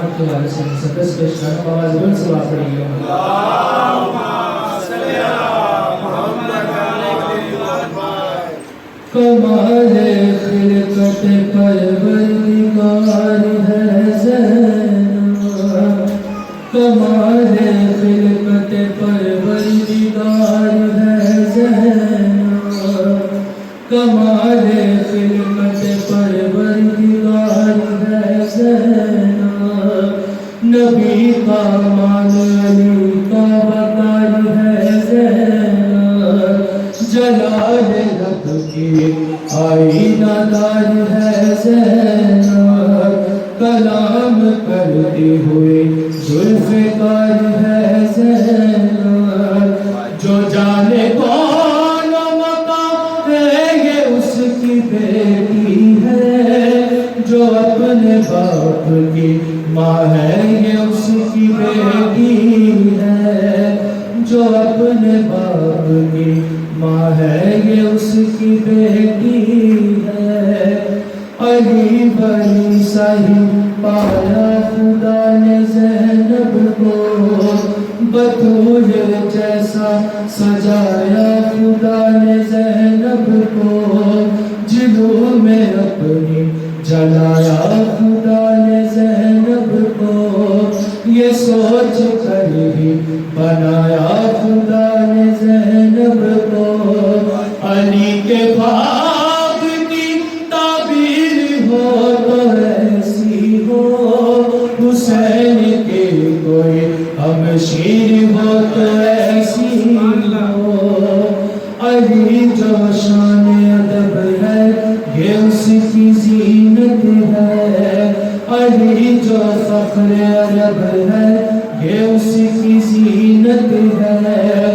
रहमत वाले से सकस के शान आवाज बुलंद से वापरी कमाल खिलकत परवरदिगार है ज़ैना कमाल खिलकत परवरदिगार है ज़ैना कमाल खिलकत परवरदिगार है ज़ैना नबी का मान अली का वकार है ज़ैना जलाल रब की आईनादार है ज़ैना कलाम करते हुए जुल्फ़िकार है ज़ैना जो जाने कौन मकाम है ये उसकी बेटी है जो अपने बाप की माँ है ये उसकी बेटी है जो अपने बाप की माँ है ये उसकी बेटी है अली बड़ी सही पाया खुदा ने ज़ैनब को बतूल जैसा सजाया खुदा ने ज़ैनब को जिलों में अपनी जलाया खुदा ने ज़ैनब को ये सोच कर ही बनाया खुदा ने ज़ैनब को अली के ख्वाब की ताबीर हो तो ऐसी हो हुसैन के कोई हमशीर हो तो ऐसी हो अली जो शान अदब है ये उसकी जीनत है अली जो फख्र अरब है ये उसकी जीनत है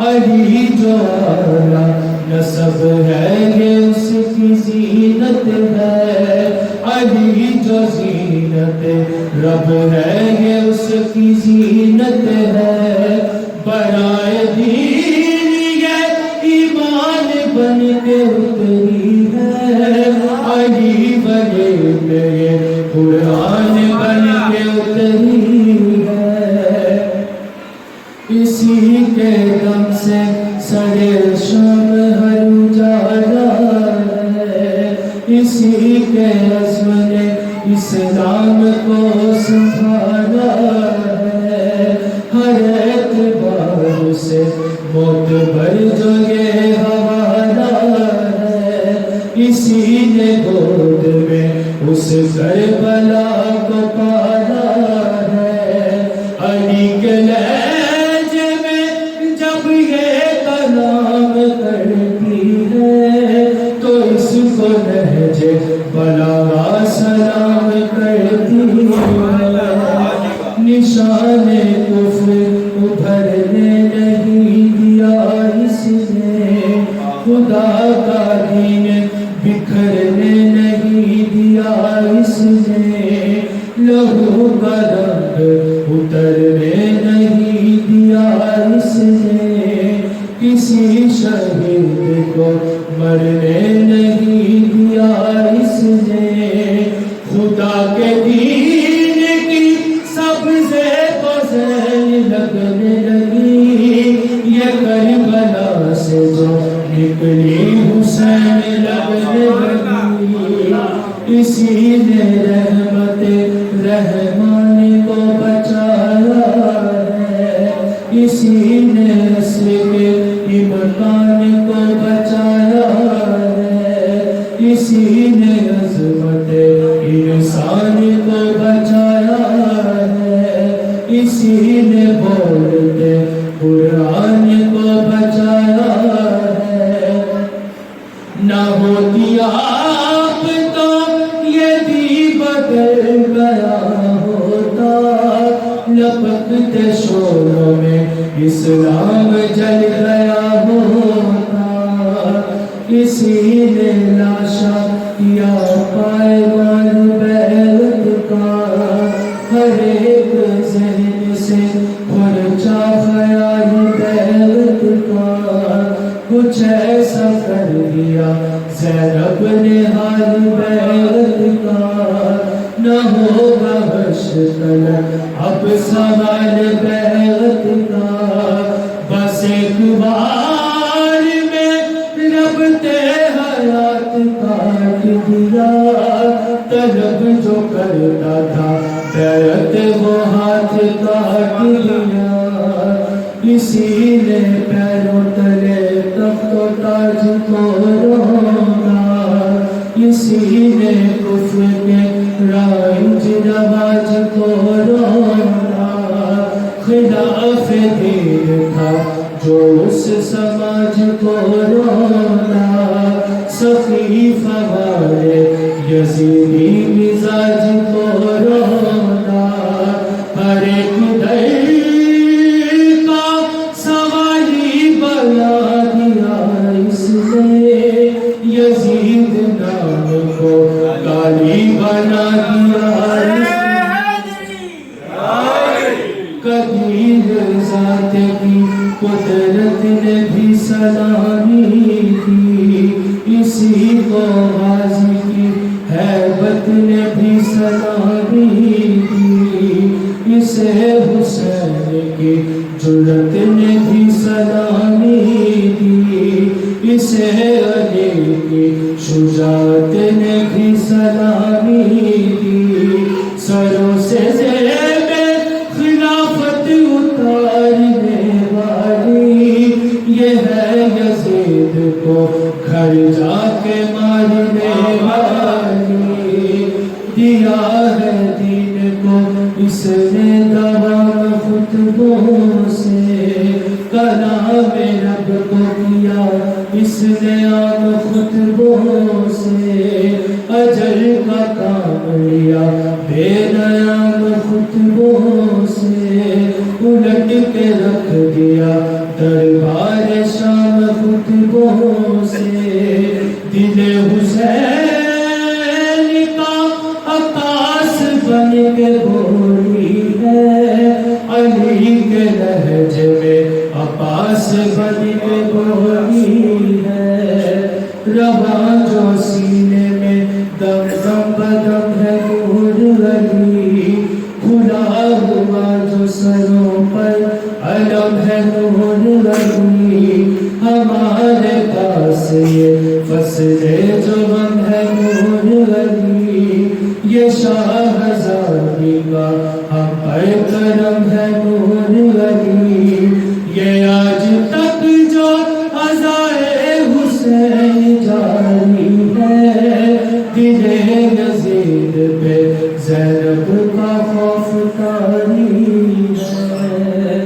अली जो आला नसब है ये उसकी जीनत है अली जो जीनत रब है ये उसकी जीनत है बराए दीन ये ईमान बन के उतरी है अली बने ये कुरान बन के उतरी है इसी के दम से सरे शाम हर उजाला है इसी के अज़्म ने इस्लाम को संभाला है हर एतबार से मोतबर जो ये हवाला है इसी ने गोद में उस करबला को पाला है अली के लहजे में जब ये कलाम करती है तो इसको लहजे बलागा सलाम करती है निशाने कुफ्र उभरने नहीं दिया इसने खुदा का दीन बिखरने नहीं दिया इसने लहू का रंग उतरने नहीं दिया इसने किसी शहीद को मरने नहीं दिया इसने खुदा के दीन की सबसे फज़ल लगने लगी ये करबला से जो निकली हुसैन लगने लगी इसी ने रहमत रहमान को बचाया है इसी ने असर के इमकान को बचाया है इसी ने अज़मत इंसान को बचाया है इसी ने बोलते कुरान को बचाया है ना होती आप तो ये दी बदल गया होता लपकते शोरों में इस्लाम जल गया होता इसी ने लाशा किया पायवान बैरत का हर एक ज़हन से खुर्चा ख्याल बैरत का कुछ ऐसा कर दिया ज़ैनब ने हाल बैरत का न होगा हश्र اب سوال بیعت کا، بس ایک بار میں رب تے حیات کاٹ دیا، طلب جو کرتا تھا بیعت وہ ہاتھ کاٹ دیا، اسی نے پیروں تلے تخت و تاج کو رونا، اسی نے کفر کے رائج رواج کو رونا، خلاف دین تھا جو اس سماج کو رونا، سخیف والے یزیدی مزاج کو رونا، ہر ایک در کا سوالی بنا دیا اس نے، یزید نام کو گالی بنا دیا اس نے، قدیر ذات کی قدرت نے بھی سلامی دی، اسی کو غازی کی ہیبت نے بھی سلامی دی، اسے حسین کی جرت نے بھی سلامی دی، اسے علی کی شجاعت نے بھی سلامی دی، سروں سے زیب خلافت اتارنے والی یہ ہے یزید کو گھر جا کے مارنے والی، دیا ہے دین کو اس نے دوام خطبوں سے، کلام رب کو کیا اس نے عام خطبوں سے، اجل کا کام لیا بے نیام خطبوں سے، الٹ کے رکھ دیا دربار شام خطبوں سے، دل حسین کا عکاس بن کے بولی ہے، علی کے لہجے میں عباس بن کے بولی ہے، رواں جو سینے میں دم دم بدم ہے نور علی، کھلا ہوا جو سروں پر علم ہے نور علی، ہمارے پاس یہ فصل جو غم ہے نور علی، یہ شاہزادی کا ہم پر کرم ہے نور علی، یہ آج تک جو عزائے حسین جاری ہے، دل یزید پہ زینب کا خوف طاری ہے۔